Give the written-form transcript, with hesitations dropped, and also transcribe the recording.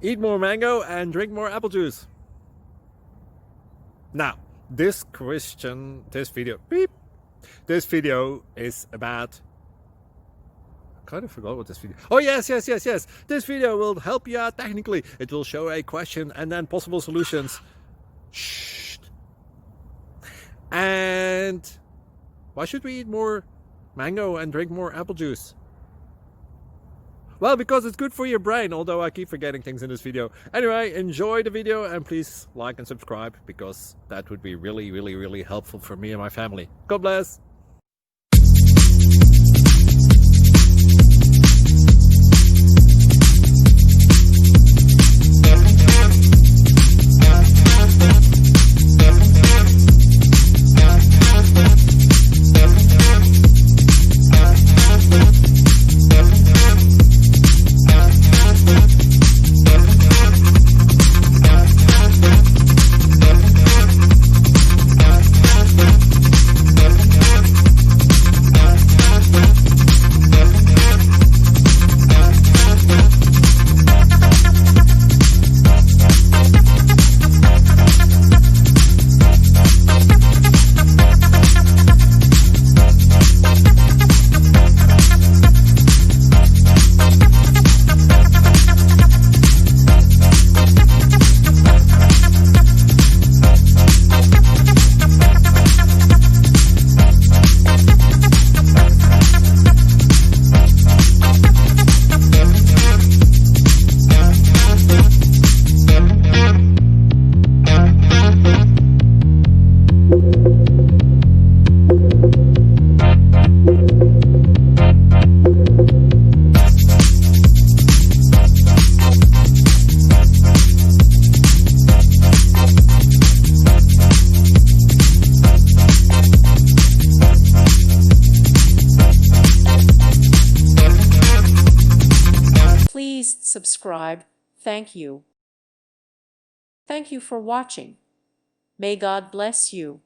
Eat more mango and drink more apple juice. Now, this video is about... I kind of forgot what this video... Oh, yes. This video will help you out technically. It will show a question and then possible solutions. Shh. And why should we eat more mango and drink more apple juice? Well, because it's good for your brain, although I keep forgetting things in this video. Anyway, enjoy the video and please like and subscribe, because that would be really helpful for me and my family. God bless! Please subscribe. Thank you. Thank you for watching. May God bless you.